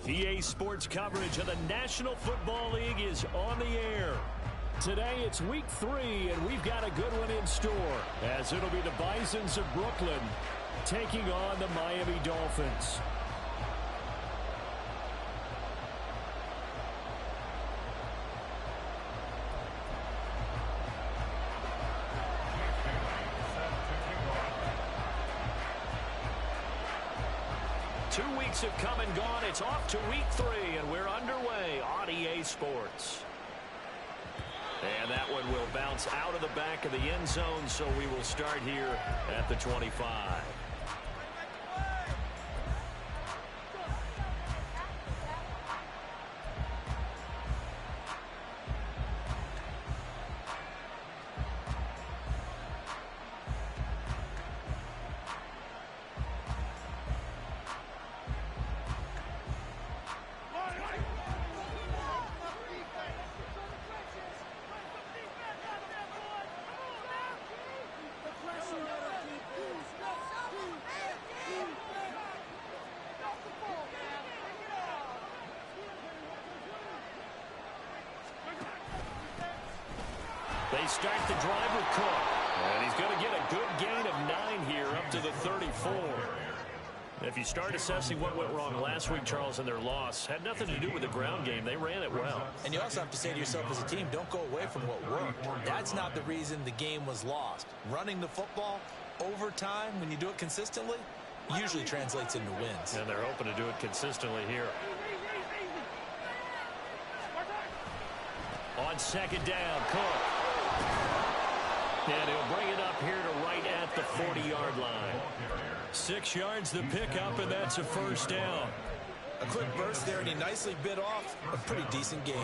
EA Sports coverage of the National Football League is on the air. Today it's week 3, and we've got a good one in store, as it'll be the Bisons of Brooklyn taking on the Miami Dolphins. Two weeks have come and gone. It's off to week 3, and we're underway on EA Sports. And that one will bounce out of the back of the end zone, so we will start here at the 25. They start the drive with Cook. And he's going to get a good gain of 9 here up to the 34. If you start assessing what went wrong last week, Charles, in their loss, had nothing to do with the ground game. They ran it well. And you also have to say to yourself as a team, don't go away from what worked. That's not the reason the game was lost. Running the football over time, when you do it consistently, usually translates into wins. And they're hoping to do it consistently here. On second down, Cook. And he'll bring it up here to right at the 40-yard line. 6 yards the pickup, and that's a first down. A quick burst there, and he nicely bit off a pretty decent gain.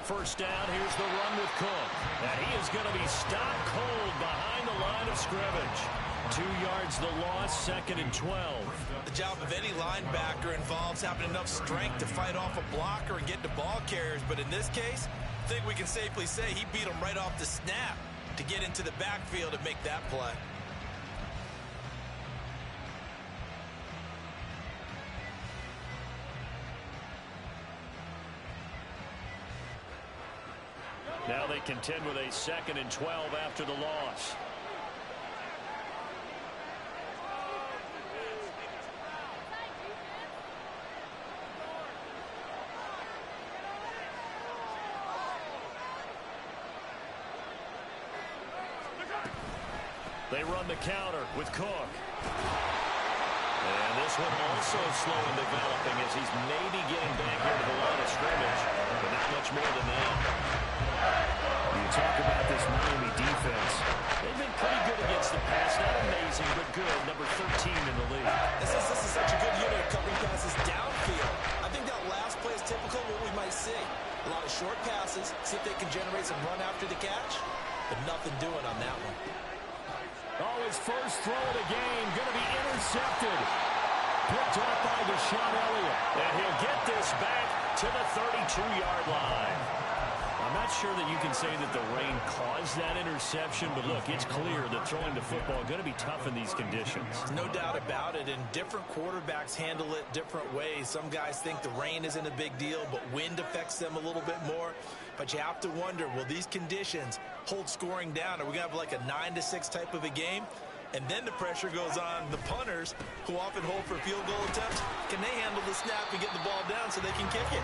First down, here's the run with Cook. And he is going to be stopped cold behind the line of scrimmage. 2 yards the loss, 2nd and 12. The job of any linebacker involves having enough strength to fight off a blocker and get to ball carriers. But in this case, I think we can safely say he beat him right off the snap to get into the backfield and make that play. Now they contend with a 2nd and 12 after the loss. They run the counter with Cook. And this one also slow in developing as he's maybe getting back here to the line of scrimmage, but not much more than that. You talk about this Miami defense. They've been pretty good against the pass. Not amazing, but good. Number 13 in the league. This is such a good unit of covering passes downfield. I think that last play is typical of what we might see. A lot of short passes, see if they can generate some run after the catch, but nothing doing on that one. Oh, his first throw of the game going to be intercepted. Picked up by Deshaun Elliott. And he'll get this back to the 32-yard line. I'm not sure that you can say that the rain caused that interception, but look, it's clear that throwing the football is going to be tough in these conditions. No doubt about it, and different quarterbacks handle it different ways. Some guys think the rain isn't a big deal, but wind affects them a little bit more. But you have to wonder, will these conditions hold scoring down? Are we going to have like a 9-6 type of a game? And then the pressure goes on the punters, who often hold for field goal attempts. Can they handle the snap and get the ball down so they can kick it?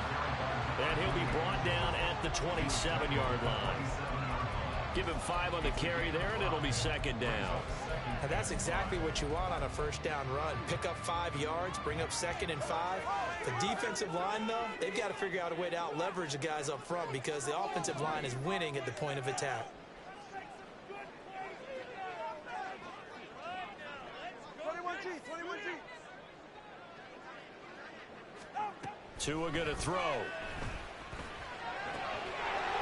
And he'll be brought down at the 27-yard line. Give him 5 on the carry there, and it'll be 2nd down. And that's exactly what you want on a first down run. Pick up 5 yards, bring up 2nd and 5. The defensive line, though, they've got to figure out a way to out-leverage the guys up front because the offensive line is winning at the point of attack. Tua going to throw.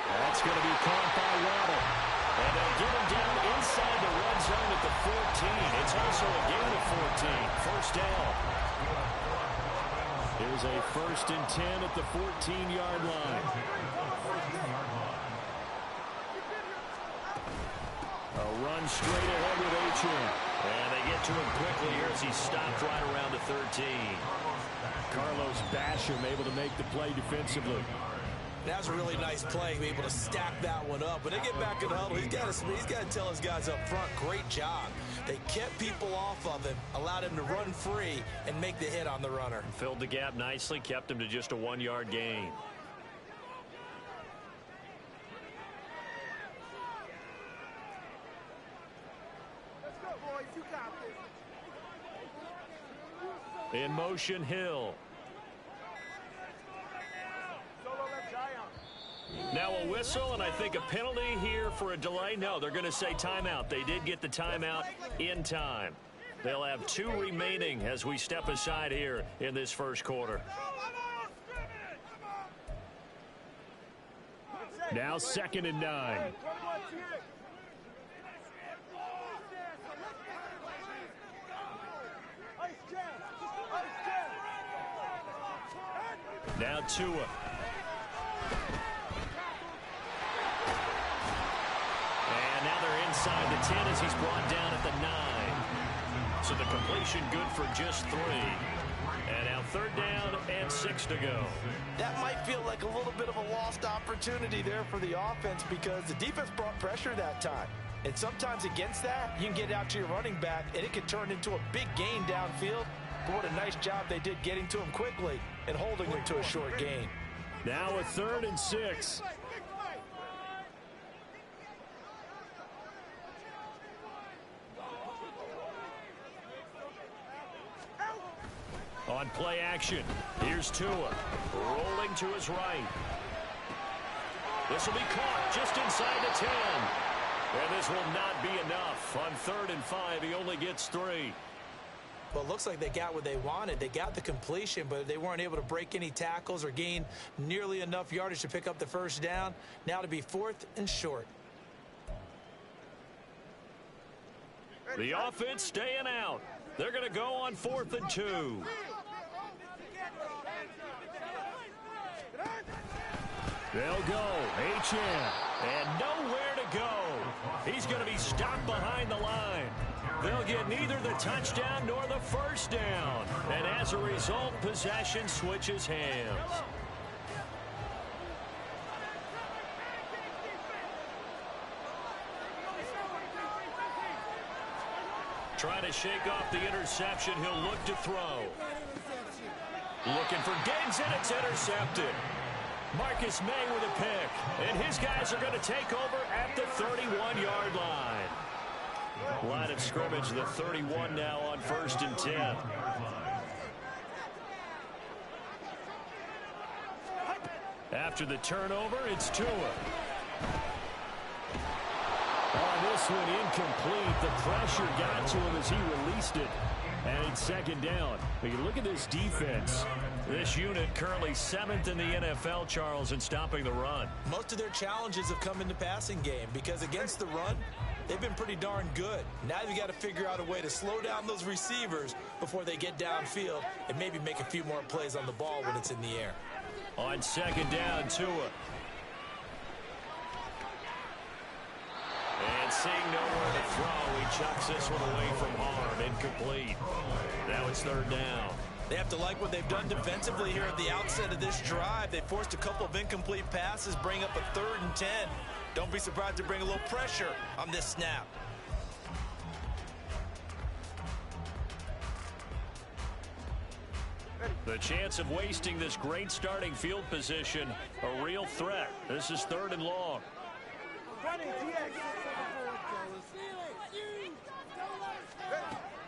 That's going to be caught by Waddle. And they'll get him down inside the red zone at the 14. It's also a gain of 14. First down. Here's a 1st and 10 at the 14-yard line. A run straight ahead with Achane. And they get to him quickly here as he stopped right around the 13. Carlos Basham able to make the play defensively. That was a really nice play, be able to stack that one up. When they get back in the huddle, he's got to tell his guys up front, great job. They kept people off of him, allowed him to run free and make the hit on the runner. Filled the gap nicely, kept him to just a 1-yard gain. Let's go, boys. You got this. In motion, Hill. Now a whistle, and I think a penalty here for a delay. No, they're going to say timeout. They did get the timeout in time. They'll have 2 remaining as we step aside here in this first quarter. Now 2nd and 9. Now Tua. And now they're inside the 10 as he's brought down at the 9. So the completion good for just 3. And now 3rd down and 6 to go. That might feel like a little bit of a lost opportunity there for the offense because the defense brought pressure that time. And sometimes against that, you can get out to your running back, and it can turn into a big gain downfield. But what a nice job they did getting to him quickly and holding him to a short gain. Now a 3rd and 6. On play action, here's Tua, rolling to his right. This will be caught just inside the 10. And this will not be enough. On 3rd and 5, he only gets 3. Well, it looks like they got what they wanted. They got the completion, but they weren't able to break any tackles or gain nearly enough yardage to pick up the 1st down. Now to be 4th and short. The offense staying out. They're going to go on 4th and 2. They'll go. Achane. And nowhere to go. He's going to be stopped behind the line. They'll get neither the touchdown nor the 1st down. And as a result, possession switches hands. Trying to shake off the interception. He'll look to throw. Looking for Diggs, and it's intercepted. Marcus May with a pick. And his guys are going to take over at the 31-yard line. Line of scrimmage, the 31 now on 1st and 10. After the turnover, it's Tua. Oh, this one incomplete. The pressure got to him as he released it. And it's 2nd down. But you look at this defense. This unit currently 7th in the NFL, Charles, in stopping the run. Most of their challenges have come in the passing game because against the run, they've been pretty darn good. Now they've got to figure out a way to slow down those receivers before they get downfield and maybe make a few more plays on the ball when it's in the air. On 2nd down, Tua. And seeing nowhere to throw, he chucks this one away from harm. Incomplete. Now it's 3rd down. They have to like what they've done defensively here at the outset of this drive. They forced a couple of incomplete passes, bring up a 3rd and 10. Don't be surprised to bring a little pressure on this snap. The chance of wasting this great starting field position, a real threat. This is 3rd and long.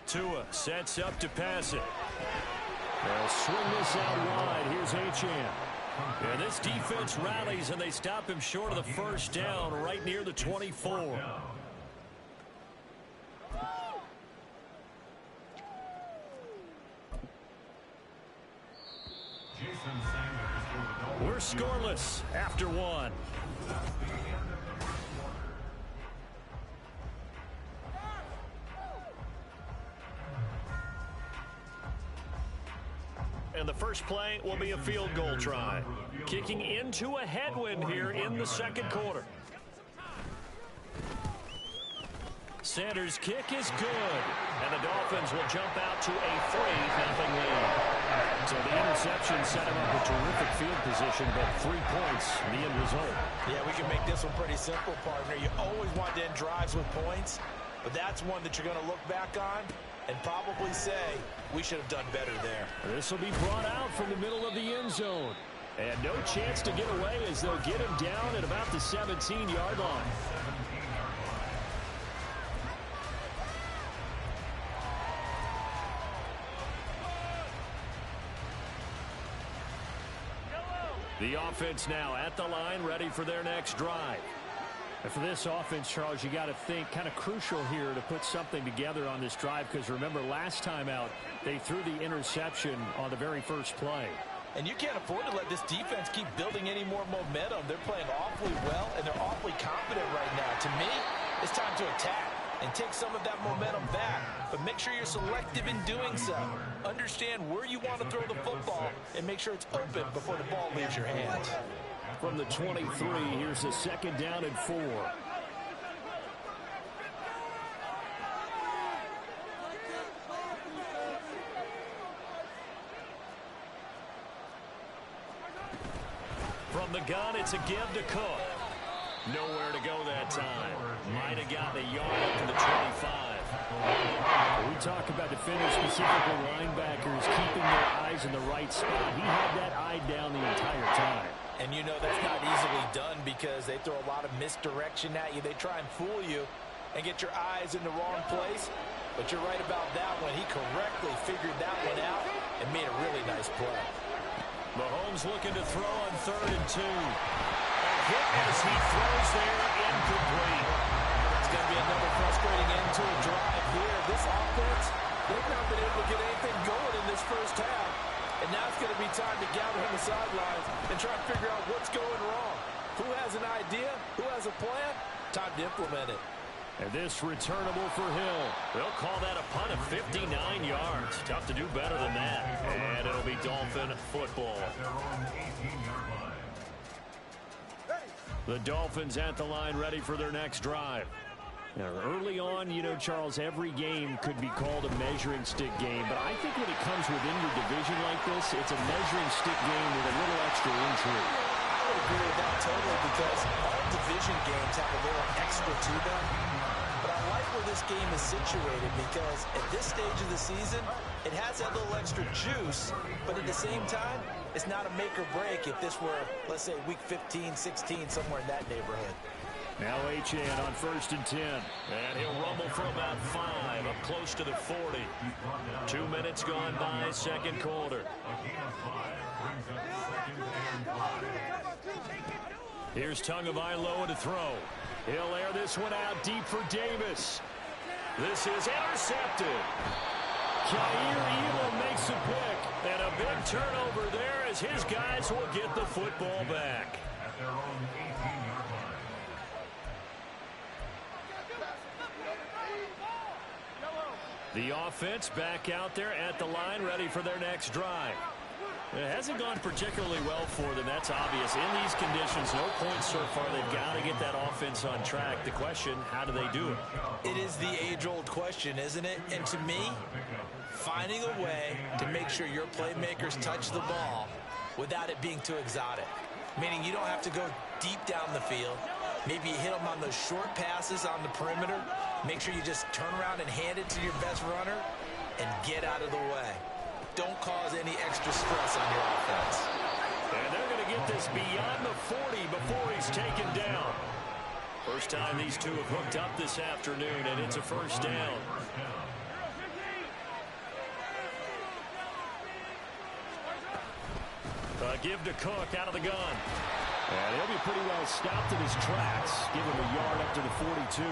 Tua sets up to pass it. They'll swing this out wide. Here's Achane. And this defense rallies, and they stop him short of the 1st down right near the 24. We're scoreless after one. And the first play will be a field goal try. Kicking into a headwind here in the second quarter. Sanders' kick is good. And the Dolphins will jump out to a 3-0 lead. So the interception set him up a terrific field position, but 3 points, the end result. Yeah, we can make this one pretty simple, partner. You always want to end drives with points, but that's one that you're going to look back on and probably say, we should have done better there. This will be brought out from the middle of the end zone. And no chance to get away as they'll get him down at about the 17-yard line. The offense now at the line, ready for their next drive. And for this offense, Charles, you got to think kind of crucial here to put something together on this drive, because remember last time out they threw the interception on the very first play. And you can't afford to let this defense keep building any more momentum. They're playing awfully well, and they're awfully confident right now. To me, it's time to attack and take some of that momentum back. But make sure you're selective in doing so. Understand where you want to throw the football and make sure it's open before the ball leaves your hands. From the 23, here's a 2nd down and 4. From the gun, it's a give to Cook. Nowhere to go that time. Might have gotten a yard up to the 25. We talk about defenders, specifically linebackers, keeping their eyes in the right spot. He had that eye down the entire time. And you know that's not easily done because they throw a lot of misdirection at you. They try and fool you and get your eyes in the wrong place. But you're right about that one. He correctly figured that one out and made a really nice play. Mahomes looking to throw on 3rd and 2. Hit as he throws there, incomplete. It's going to be another frustrating end to a drive here. This offense, they've not been able to get anything going in this first half. And now it's going to be time to gather on the sidelines and try to figure out what's going wrong. Who has an idea? Who has a plan? Time to implement it. And this returnable for Hill. They'll call that a punt of 59 yards. Tough to do better than that. And it'll be Dolphin football. The Dolphins at the line, ready for their next drive. Now, early on, you know, Charles, every game could be called a measuring stick game. But I think when it comes within your division like this, it's a measuring stick game with a little extra intrigue. I would agree with that totally because all division games have a little extra to them. But I like where this game is situated because at this stage of the season, it has that little extra juice. But at the same time, it's not a make or break if this were, let's say, week 15, 16, somewhere in that neighborhood. Now Achane on 1st and 10. And he'll rumble for about 5, up close to the 40. 2 minutes gone by, second quarter. Here's Tagovailoa to throw. He'll air this one out deep for Davis. This is intercepted. Jair Elam makes a pick. And a big turnover there as his guys will get the football back. At their own 18-yard line. The offense back out there at the line, ready for their next drive. It hasn't gone particularly well for them, that's obvious. In these conditions, no points so far. They've got to get that offense on track. The question, how do they do it? It is the age-old question, isn't it? And to me, finding a way to make sure your playmakers touch the ball without it being too exotic. Meaning you don't have to go deep down the field. Maybe you hit them on those short passes on the perimeter. Make sure you just turn around and hand it to your best runner and get out of the way. Don't cause any extra stress on your offense. And they're going to get this beyond the 40 before he's taken down. First time these two have hooked up this afternoon, and it's a first down. Give to Cook out of the gun. And he'll be pretty well stopped in his tracks. Give him a yard up to the 42.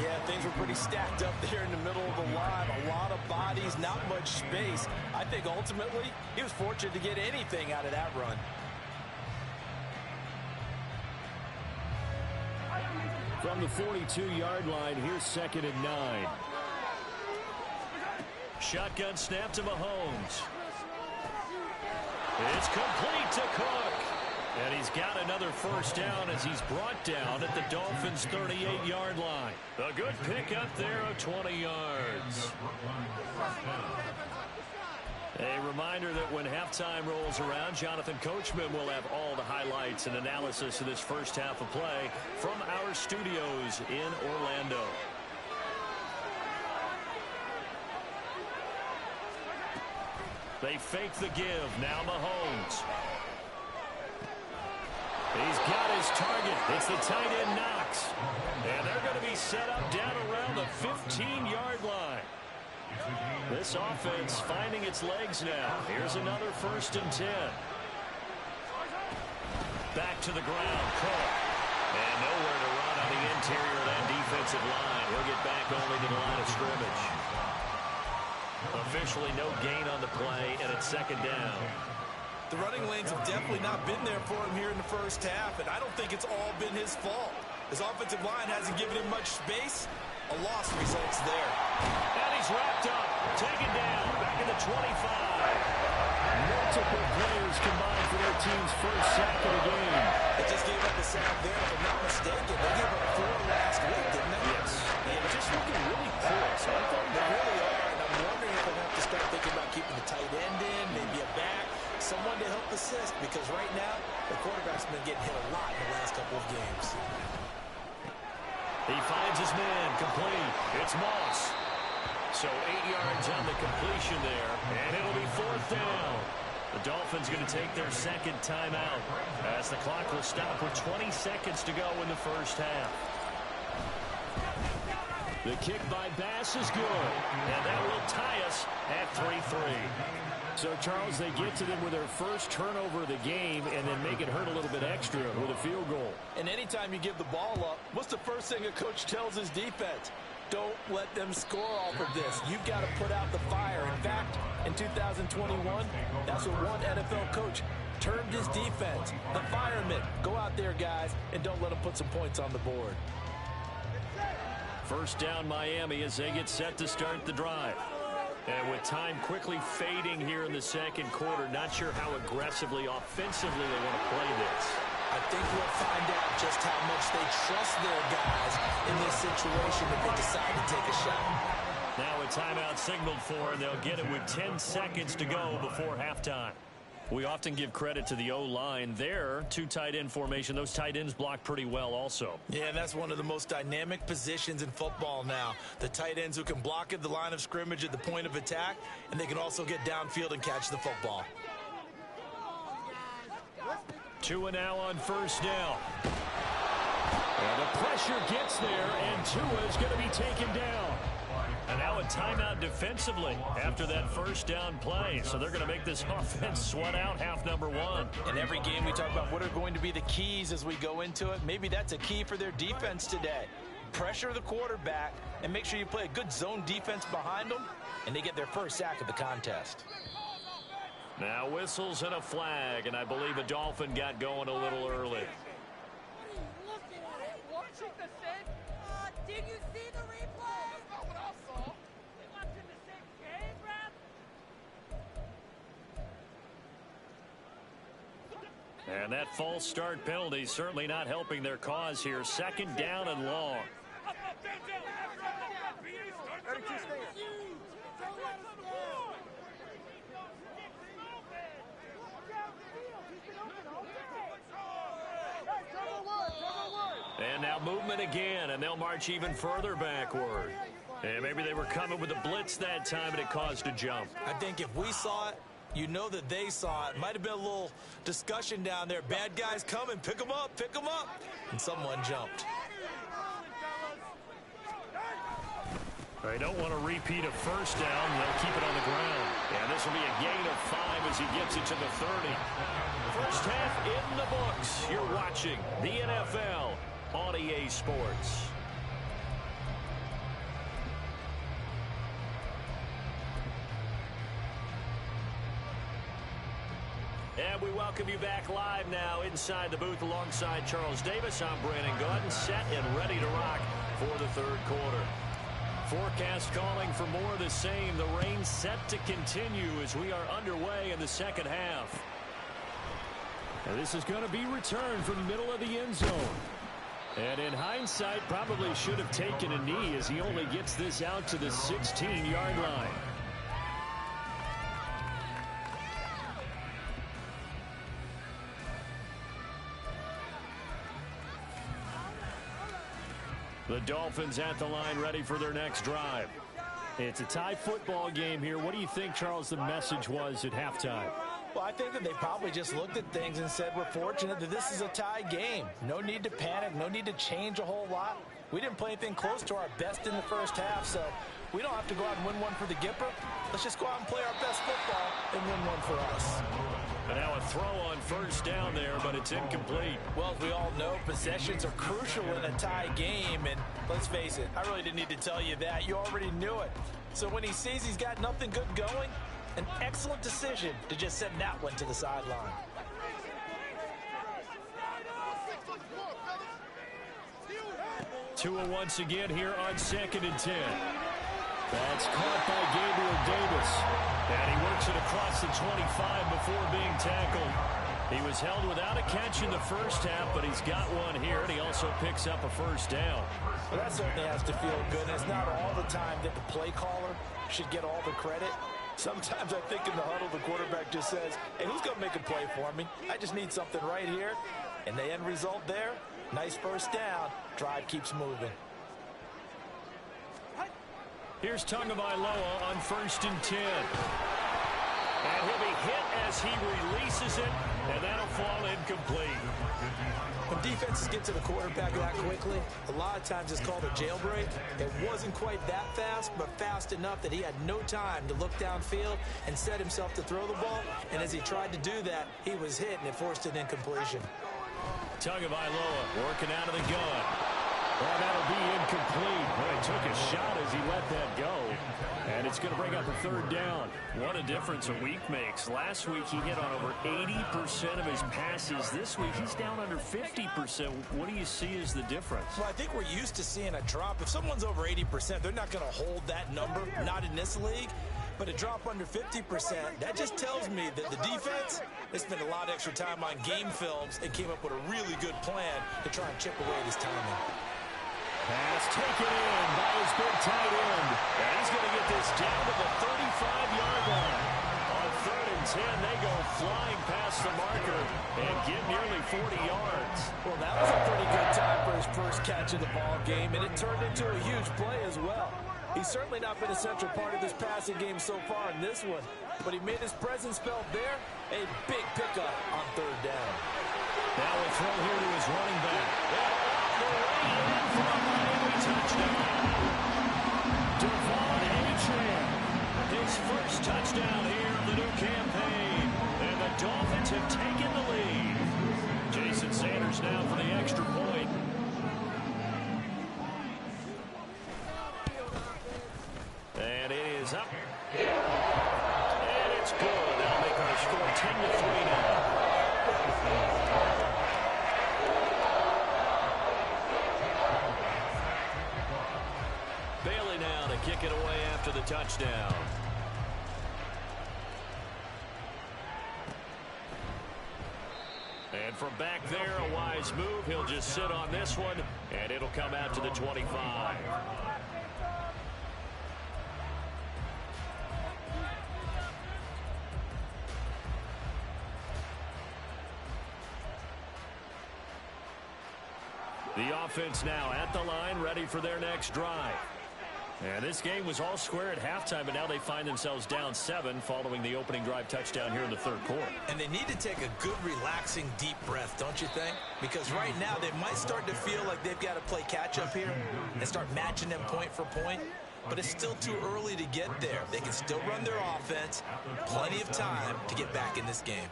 Yeah, things were pretty stacked up there in the middle of the line. A lot of bodies, not much space. I think ultimately he was fortunate to get anything out of that run. From the 42-yard line, here's 2nd and 9. Shotgun snap to Mahomes. It's complete to Cook. And he's got another first down as he's brought down at the Dolphins' 38-yard line. A good pick up there of 20 yards. A reminder that when halftime rolls around, Jonathan Coachman will have all the highlights and analysis of this first half of play from our studios in Orlando. They fake the give. Now Mahomes. He's got his target. It's the tight end Knox. And they're going to be set up down around the 15-yard line. This offense finding its legs now. Here's another 1st and 10. Back to the ground. Cook. And nowhere to run on the interior of that defensive line. He'll get back only to the line of scrimmage. Officially no gain on the play, and it's 2nd down. The running lanes have definitely not been there for him here in the first half, and I don't think it's all been his fault. His offensive line hasn't given him much space. A loss results there. And he's wrapped up, taken down, back in the 25. Multiple players combined for their team's first sack of the game. They just gave up a sack there, if I'm not mistaken. They gave up 4 last week, didn't they? Yes. And just looking really poor, so I thought they really are, and I'm wondering if they'll have to start thinking about keeping the tight end in, maybe a back, someone to help assist, because right now the quarterback's been getting hit a lot in the last couple of games. He finds his man, complete. It's Moss. So 8 yards on the completion there, and it'll be 4th down. The Dolphins going to take their 2nd timeout as the clock will stop with 20 seconds to go in the first half. The kick by Bass is good, and that will tie us at 3-3. So, Charles, they get to them with their first turnover of the game and then make it hurt a little bit extra with a field goal. And anytime you give the ball up, what's the first thing a coach tells his defense? Don't let them score off of this. You've got to put out the fire. In fact, in 2021, that's what one NFL coach termed his defense. The firemen. Go out there, guys, and don't let them put some points on the board. First down Miami as they get set to start the drive. And with time quickly fading here in the 2nd quarter, not sure how aggressively, offensively they want to play this. I think we'll find out just how much they trust their guys in this situation if they decide to take a shot. Now a timeout signaled for, and they'll get it with 10 seconds to go before halftime. We often give credit to the O-line there. 2 tight end formation. Those tight ends block pretty well also. Yeah, and that's one of the most dynamic positions in football now. The tight ends who can block at the line of scrimmage at the point of attack, and they can also get downfield and catch the football. Tua now on first down. And the pressure gets there, and Tua is going to be taken down. And now a timeout defensively after that first down play. So they're going to make this offense sweat out half number 1. In every game we talk about what are going to be the keys as we go into it. Maybe that's a key for their defense today. Pressure the quarterback and make sure you play a good zone defense behind them, and they get their first sack of the contest. Now whistles and a flag, and I believe a Dolphin got going a little early. Did you see the replay? That's what I saw. They watching the same game, Brad? And that false start penalty certainly not helping their cause here. 2nd down and long. And now movement again, and they'll march even further backward. And maybe they were coming with a blitz that time, and it caused a jump. I think if we saw it, you know that they saw it. Might have been a little discussion down there. Bad guys coming, pick them up, pick them up. And someone jumped. They don't want to repeat a first down. They'll keep it on the ground. And this will be a gain of 5 as he gets it to the 30. First First half in the books. You're watching the NFL on EA Sports. And we welcome you back live now inside the booth alongside Charles Davis. I'm Brandon Gordon, set and ready to rock for the third quarter. Forecast calling for more of the same. The rain set to continue as we are underway in the second half. And this is going to be returned from the middle of the end zone. And in hindsight, probably should have taken a knee as he only gets this out to the 16-yard line. The Dolphins at the line ready for their next drive. It's a tie football game here. What do you think, Charles, the message was at halftime? Well, I think that they probably just looked at things and said, we're fortunate that this is a tie game. No need to panic, no need to change a whole lot. We didn't play anything close to our best in the first half, so we don't have to go out and win one for the Gipper. Let's just go out and play our best football and win one for us. And now a throw on first down there, but it's incomplete. Well, as we all know, possessions are crucial in a tie game, and let's face it, I really didn't need to tell you that. You already knew it. So when he sees he's got nothing good going, an excellent decision to just send that one to the sideline. Tua once again here on 2nd and 10. That's caught by Gabriel Davis. And he works it across the 25 before being tackled. He was held without a catch in the first half, but he's got one here, and he also picks up a first down. Well, that certainly has to feel good. And it's not all the time that the play caller should get all the credit. Sometimes I think in the huddle, the quarterback just says, hey, who's going to make a play for me? I just need something right here. And the end result there, nice first down. Drive keeps moving. Here's Tagovailoa on 1st and 10. And he'll be hit as he releases it, and that'll fall incomplete. When defenses get to the quarterback that quickly, a lot of times it's called a jailbreak. It wasn't quite that fast, but fast enough that he had no time to look downfield and set himself to throw the ball. And as he tried to do that, he was hit, and it forced an incompletion. Tagovailoa working out of the gun. Well, that'll be incomplete. Well, he took a shot as he let that go. And it's going to bring up a third down. What a difference a week makes. Last week he hit on over 80% of his passes. This week he's down under 50%. What do you see as the difference? Well, I think we're used to seeing a drop. If someone's over 80%, they're not going to hold that number, not in this league. But a drop under 50%, that just tells me that the defense, they spent a lot of extra time on game films and came up with a really good plan to try and chip away this timing. Pass taken in by his big tight end. And he's going to get this down to the 35-yard line. On 3rd and 10, they go flying past the marker and get nearly 40 yards. Well, that was a pretty good time for his first catch of the ball game, and it turned into a huge play as well. He's certainly not been a central part of this passing game so far in this one, but he made his presence felt there. A big pickup on 3rd down. Now a throw here to his running back. The way in for a Miami touchdown. Devon Achane, his first touchdown here of the new campaign. And the Dolphins have taken the lead. Jason Sanders now for the extra point. And it is up. And it's good. That'll make our score 10-3 now. Bailey now to kick it away after the touchdown. And from back there, a wise move. He'll just sit on this one, and it'll come out to the 25. The offense now at the line, ready for their next drive. And this game was all square at halftime, but now they find themselves down 7 following the opening drive touchdown here in the third quarter. And they need to take a good, relaxing, deep breath, don't you think? Because right now they might start to feel like they've got to play catch-up here and start matching them point for point. But it's still too early to get there. They can still run their offense. Plenty of time to get back in this game.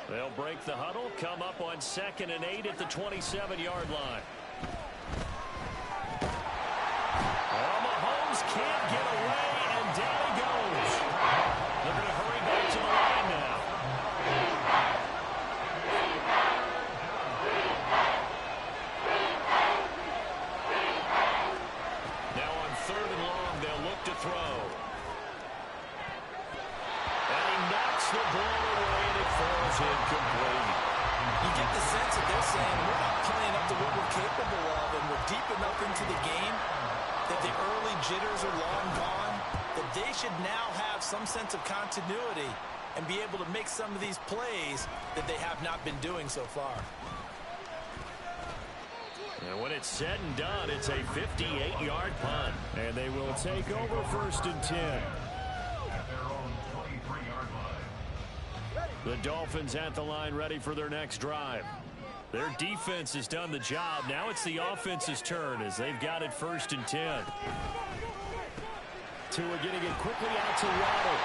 They'll break the huddle, come up on 2nd and 8 at the 27-yard line. Well, Mahomes can't get away, and down he goes. They're going to hurry back to the line now. Now on 3rd and long, they'll look to throw. And he knocks the ball away, and it falls incomplete. You get the sense that they're saying we're not playing up to what we're capable of, and we're deep enough into the game that the early jitters are long gone, that they should now have some sense of continuity and be able to make some of these plays that they have not been doing so far. And when it's said and done, it's a 58-yard punt. And they will take over 1st and 10. The Dolphins at the line ready for their next drive. Their defense has done the job. Now it's the offense's turn as they've got it 1st and 10. Tua getting it quickly out to Waddle.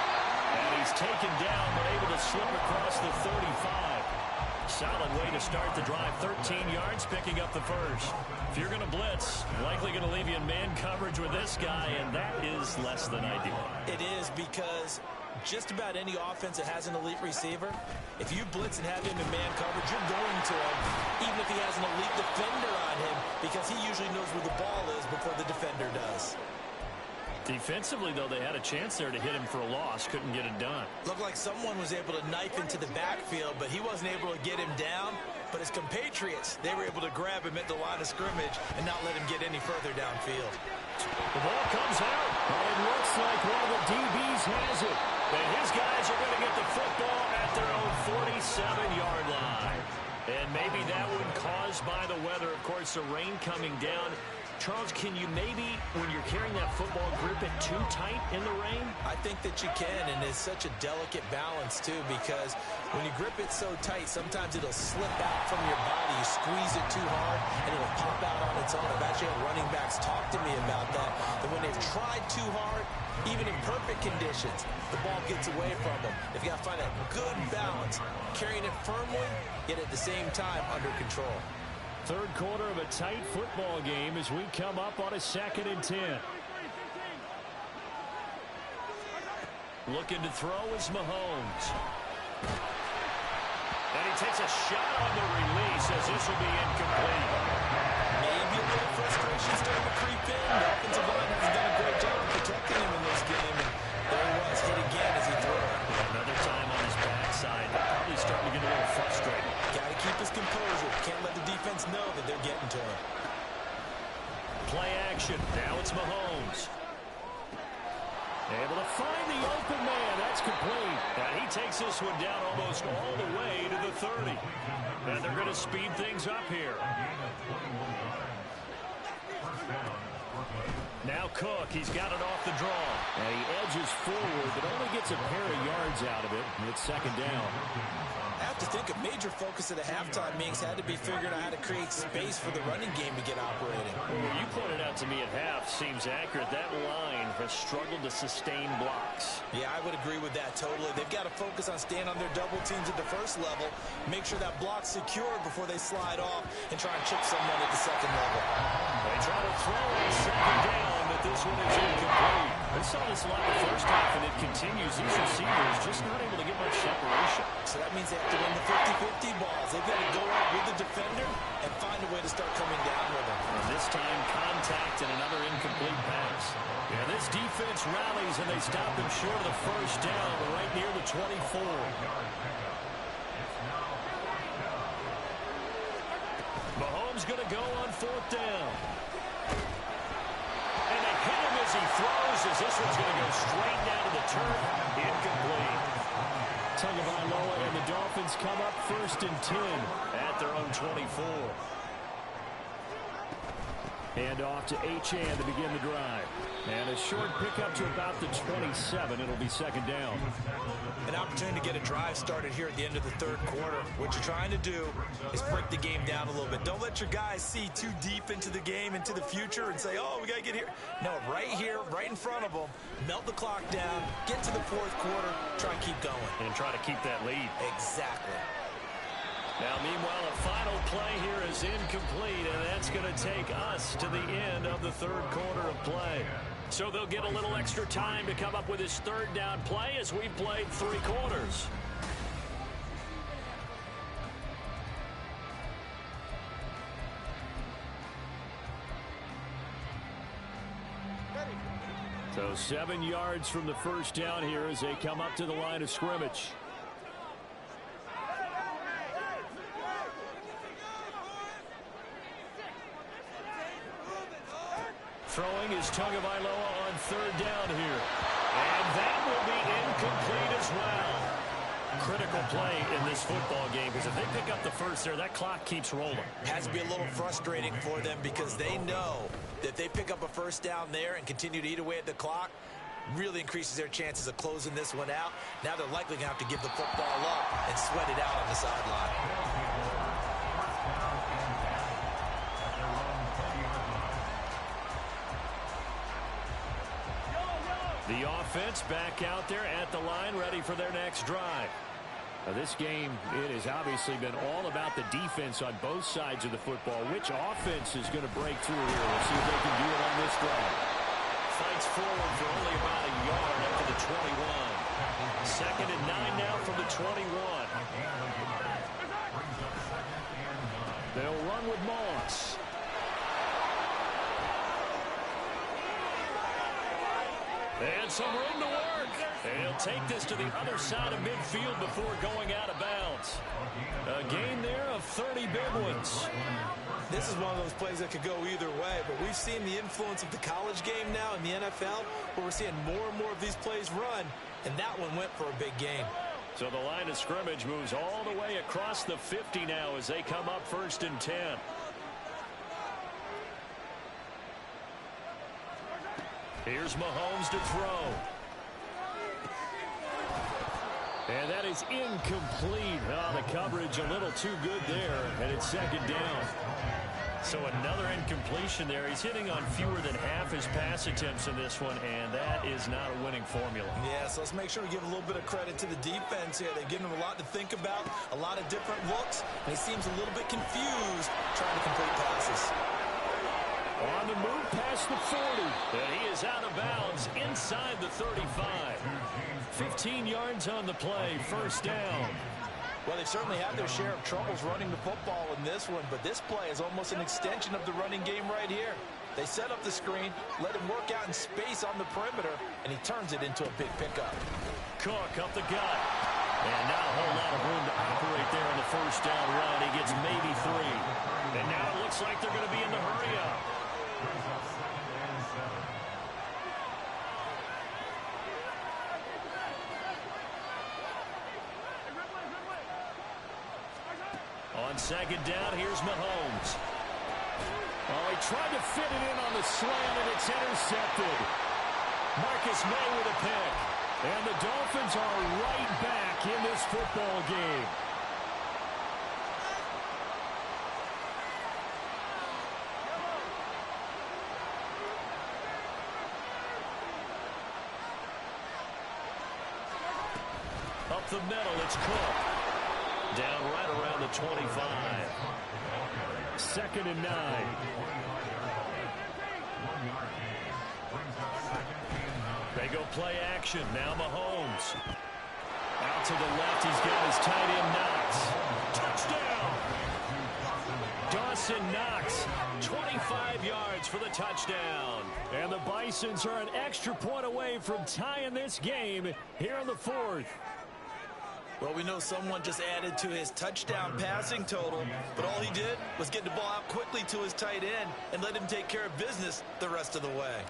And he's taken down but able to slip across the 35. Solid way to start the drive. 13 yards, picking up the first. If you're going to blitz, likely going to leave you in man coverage with this guy, and that is less than ideal. It is, because just about any offense that has an elite receiver, if you blitz and have him in man coverage, you're going to him, even if he has an elite defender on him, because he usually knows where the ball is before the defender does. Defensively, though, they had a chance there to hit him for a loss. Couldn't get it done. Looked like someone was able to knife into the backfield, but he wasn't able to get him down. But his compatriots, they were able to grab him at the line of scrimmage and not let him get any further downfield. The ball comes out, and it looks like one of the DBs has it. And his guys are going to get the football at their own 47-yard line. And maybe that one caused by the weather. Of course, the rain coming down. Charles, can you maybe, when you're carrying that football, grip it too tight in the rain? I think that you can, and it's such a delicate balance, too, because when you grip it so tight, sometimes it'll slip out from your body. You squeeze it too hard, and it'll pop out on its own. I've actually had running backs talk to me about that when they've tried too hard, even in perfect conditions, the ball gets away from them. They've got to find a good balance, carrying it firmly, yet at the same time under control. Third quarter of a tight football game as we come up on a 2nd and 10. Looking to throw is Mahomes. And he takes a shot on the release as this will be incomplete. Maybe a little frustration starting to creep in. The offensive line has done a great job of protecting him in this game. And there he was, hit again as he threw it. Another time on his backside. Probably starting to get a little frustrated. Got to keep his composure. Can't let the defense know that they're getting to him. Play action. Now it's Mahomes. Able to find the open man. That's complete. And he takes this one down almost all the way to the 30. And they're going to speed things up here. Now Cook, he's got it off the draw. And he edges forward, but only gets a pair of yards out of it. And it's 2nd down. I have to think a major focus at the halftime meetings had to be figuring out how to create space for the running game to get operating. Well, you pointed out to me at half, seems accurate. That line has struggled to sustain blocks. Yeah, I would agree with that totally. They've got to focus on staying on their double teams at the first level, make sure that block's secured before they slide off and try and chip someone at the 2nd level. They try to throw on 2nd down, but this one is incomplete. We saw this a lot the first half, and it continues. These receivers just not able to get much separation. So that means they have to win the 50-50 balls. They've got to go up with the defender and find a way to start coming down with him. And this time, contact and another incomplete pass. Yeah, this defense rallies, and they stop him short of the first down right near the 24. Mahomes going to go on 4th down. And they hit him as he throws, as this one's going to go straight down to the turf. Incomplete. Tagovailoa and the Dolphins come up 1st and 10 at their own 24. And off to Achane to begin the drive. And a short pickup to about the 27. It'll be 2nd down. An opportunity to get a drive started here at the end of the 3rd quarter. What you're trying to do is break the game down a little bit. Don't let your guys see too deep into the game, into the future, and say, oh, we got to get here. No, right here, right in front of them. Melt the clock down, get to the 4th quarter, try and keep going. And try to keep that lead. Exactly. Now, meanwhile, a final play here is incomplete, and that's going to take us to the end of the third quarter of play. So they'll get a little extra time to come up with his third down play as we've played 3 quarters. So 7 yards from the first down here as they come up to the line of scrimmage. Throwing is Tagovailoa on third down here. And that will be incomplete as well. Critical play in this football game because if they pick up the first there, that clock keeps rolling. Has to be a little frustrating for them because they know that if they pick up a first down there and continue to eat away at the clock, really increases their chances of closing this one out. Now they're likely going to have to give the football up and sweat it out on the sideline. The offense back out there at the line, ready for their next drive. Now this game, it has obviously been all about the defense on both sides of the football. Which offense is going to break through here? We'll see if they can do it on this drive. Fights forward for only about a yard up to the 21. Second and 9 now from the 21. They'll run with Moss. And some room to work. And he'll take this to the other side of midfield before going out of bounds. A gain there of 30 big ones. This is one of those plays that could go either way, but we've seen the influence of the college game now in the NFL, where we're seeing more and more of these plays run, and that one went for a big gain. So the line of scrimmage moves all the way across the 50 now as they come up 1st and 10. Here's Mahomes to throw. And that is incomplete. Oh, the coverage a little too good there, and it's 2nd down. So another incompletion there. He's hitting on fewer than half his pass attempts in this one, and that is not a winning formula. Yeah, so let's make sure we give a little bit of credit to the defense here. They've given him a lot to think about, a lot of different looks, and he seems a little bit confused trying to complete passes. On the move past the 40, and he is out of bounds inside the 35. 15 yards on the play, 1st down. Well, they've certainly had their share of troubles running the football in this one, but this play is almost an extension of the running game right here. They set up the screen, let him work out in space on the perimeter, and he turns it into a big pickup. Cook up the gut. And not a whole lot of room to operate there on the 1st down run. He gets maybe 3. And now it looks like they're going to be in the hurry-up. On 2nd down, here's Mahomes. Oh, he tried to fit it in on the slant, and it's intercepted. Marcus May with a pick. And the Dolphins are right back in this football game. Up the middle, it's Cook. Down right around the 25. 2nd and 9. They go play action. Now Mahomes. Out to the left. He's got his tight end Knox. Touchdown. Dawson Knox. 25 yards for the touchdown. And the Bisons are an extra point away from tying this game here in the 4th. Well, we know someone just added to his touchdown passing total, but all he did was get the ball out quickly to his tight end and let him take care of business the rest of the way.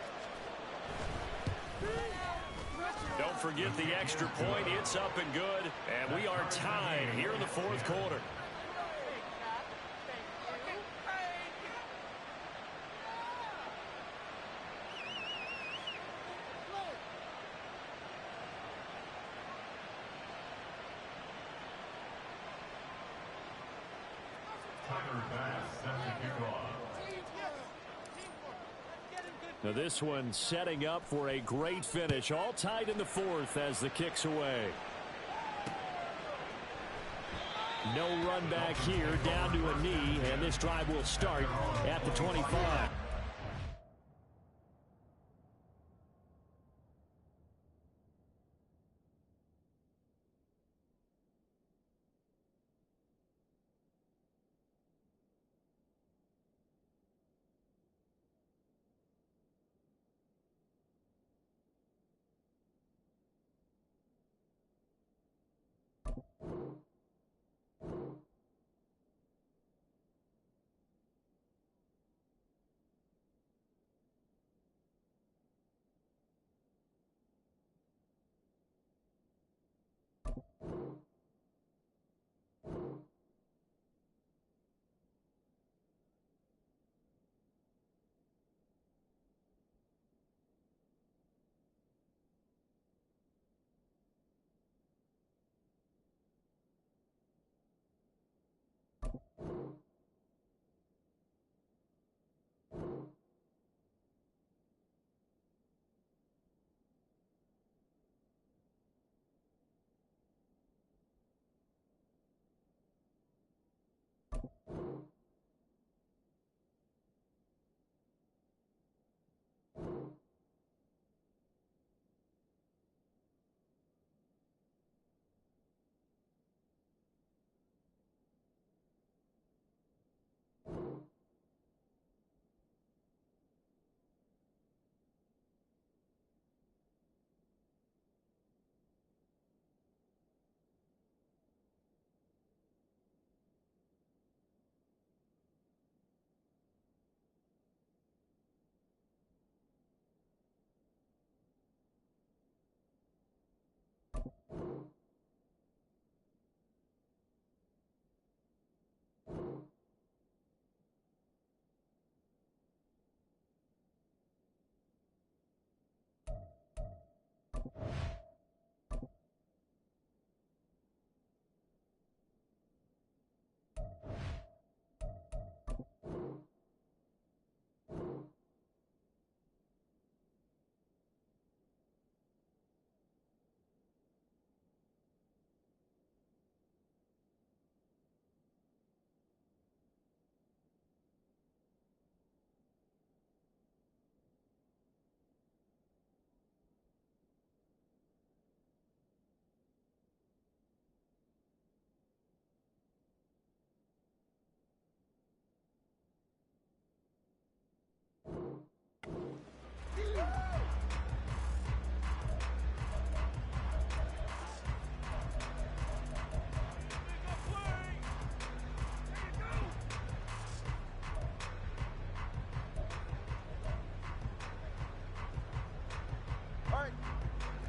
Don't forget the extra point. It's up and good, and we are tied here in the 4th quarter. Now this one setting up for a great finish. All tied in the 4th as the kick's away. No run back here, down to a knee, and this drive will start at the 25.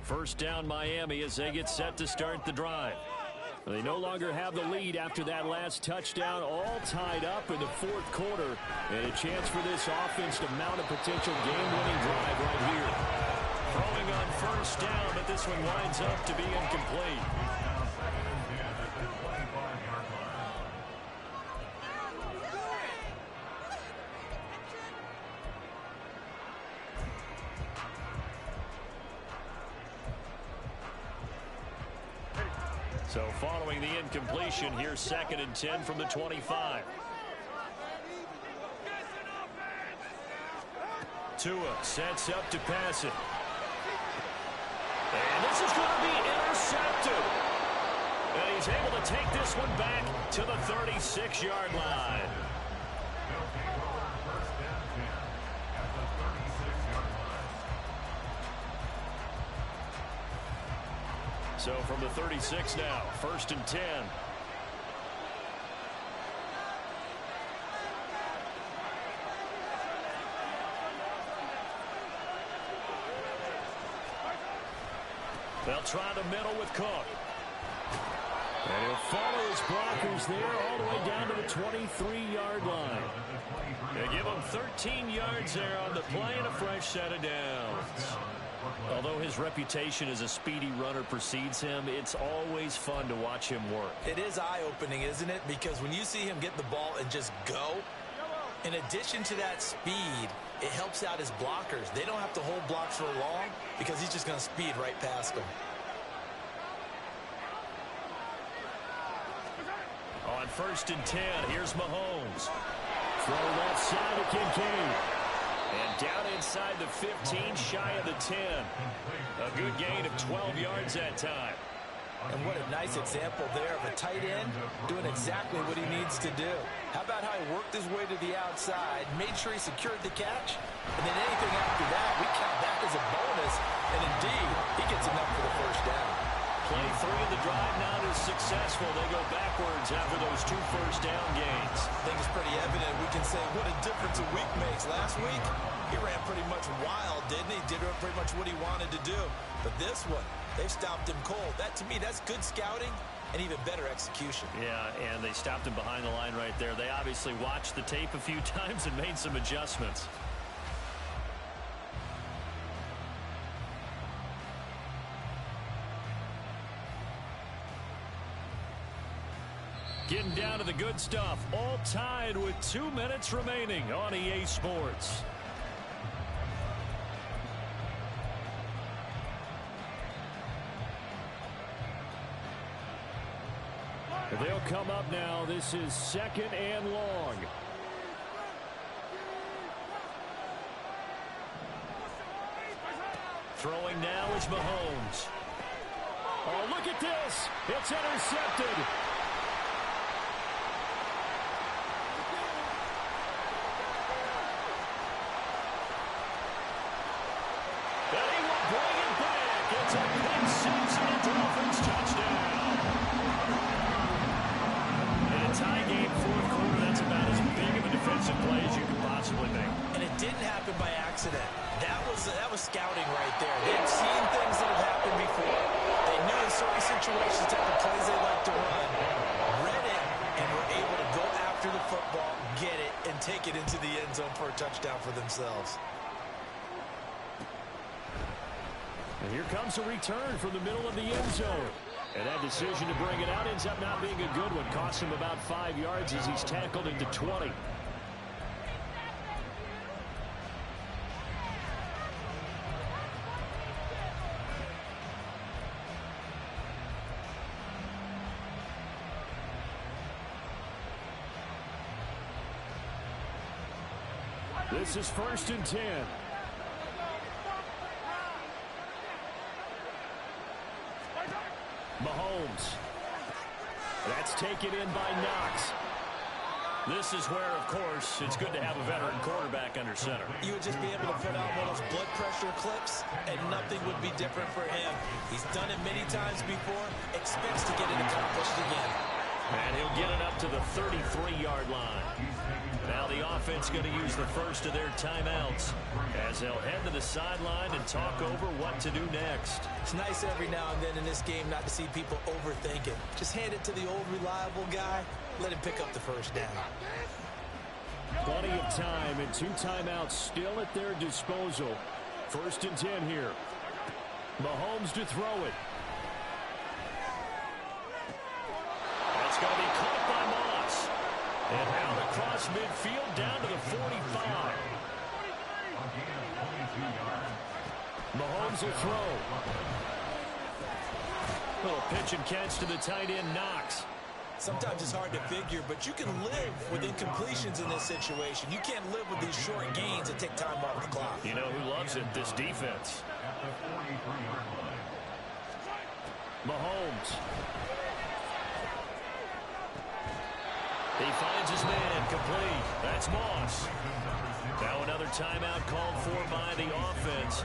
First down Miami as they get set to start the drive. They no longer have the lead after that last touchdown, all tied up in the fourth quarter. And a chance for this offense to mount a potential game-winning drive right here. Throwing on first down, but this one winds up to be incomplete. So following the incompletion, here's 2nd and 10 from the 25. Tua sets up to pass it. And this is going to be intercepted. And he's able to take this one back to the 36-yard line. So from the 36 now, 1st and 10. They'll try the middle with Cook. And he'll follow his blockers there all the way down to the 23-yard line. They give him 13 yards there on the play and a fresh set of downs. Although his reputation as a speedy runner precedes him, it's always fun to watch him work. It is eye-opening, isn't it? Because when you see him get the ball and just go, in addition to that speed, it helps out his blockers. They don't have to hold blocks for long because he's just going to speed right past them. first and 10. Here's Mahomes. Throw left side to Kincaid. And down inside the 15, shy of the 10. A good gain of 12 yards that time. And what a nice example there of a tight end doing exactly what he needs to do. How about how he worked his way to the outside, made sure he secured the catch, and then anything after that, we count that as a bonus. And indeed, he gets enough for the first down. Play 3 of the drive not as successful. They go backwards after those 2 first down gains. I think it's pretty evident. We can say what a difference a week makes. Last week, he ran pretty much wild, didn't he? Did pretty much what he wanted to do. But this one, they've stopped him cold. That, to me, that's good scouting and even better execution. Yeah, and they stopped him behind the line right there. They obviously watched the tape a few times and made some adjustments. Getting down to the good stuff. All tied with 2 minutes remaining on EA Sports. They'll come up now. This is 2nd and long. Throwing now is Mahomes. Oh, look at this. It's intercepted. And he will bring it back. It's a pick 6 and a Dolphins touchdown. In a tie game, 4th quarter, that's about as big of a defensive play as you could possibly make. And it didn't happen by accident. That was scouting right there. They had seen things that have happened before. They knew in certain situations type of plays they like to run, read it, and were able to go after the football, get it, and take it into the end zone for a touchdown for themselves. And here comes a return from the middle of the end zone. And that decision to bring it out ends up not being a good one. Costs him about 5 yards as he's tackled into 20. This is 1st and 10. Mahomes. That's taken in by Knox. This is where, of course, it's good to have a veteran quarterback under center. You would just be able to put out one of those blood pressure clips, and nothing would be different for him. He's done it many times before, expects to get it accomplished again. And he'll get it up to the 33-yard line. Now the offense going to use the first of their timeouts as they'll head to the sideline and talk over what to do next. It's nice every now and then in this game not to see people overthink it. Just hand it to the old reliable guy. Let him pick up the first down. Plenty of time and 2 timeouts still at their disposal. 1st and 10 here. Mahomes to throw it. That's going to be caught by Moss. And out across midfield down to the 45. Mahomes will throw. Little pitch and catch to the tight end, Knox. Sometimes it's hard to figure, but you can live with incompletions in this situation. You can't live with these short gains that take time off the clock. You know who loves it? This defense. Mahomes. He finds his man complete. That's Moss. Now another timeout called for by the offense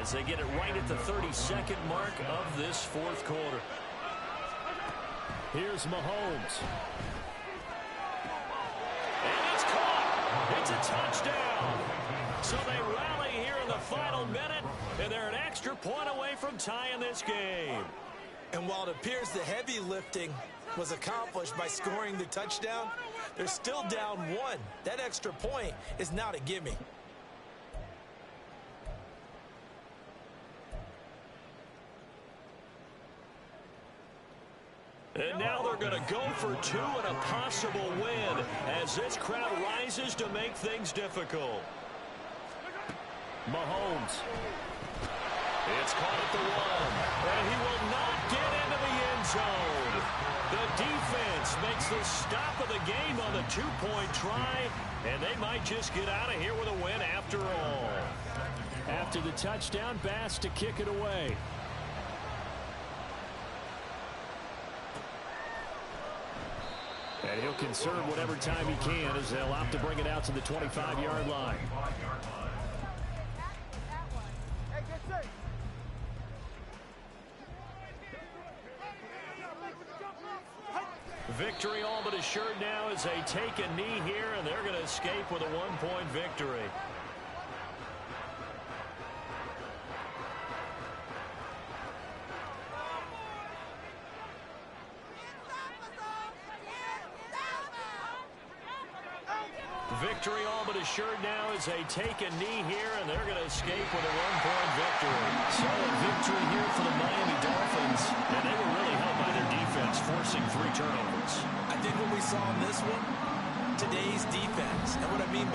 as they get it right at the 32nd mark of this 4th quarter. Here's Mahomes. And it's caught. It's a touchdown. So they rally here in the final minute, and they're an extra point away from tying this game. And while it appears the heavy lifting was accomplished by scoring the touchdown, they're still down 1. That extra point is not a gimme. And now they're going to go for 2 and a possible win as this crowd rises to make things difficult. Mahomes. It's caught at the 1, and he will not get into the end zone. The defense makes the stop of the game on the two-point try, and they might just get out of here with a win after all. After the touchdown, Bass to kick it away. And he'll conserve whatever time he can as they'll opt to bring it out to the 25-yard line. Victory all but assured now as they take a knee here, and they're going to escape with a one-point victory. Victory all but assured now as they take a knee here, and they're going to escape with a one-point victory. Solid victory here for the Miami Dolphins, and they were really helped by their defense, forcing 3 turnovers. I think what we saw in this one, today's defense, and what I mean by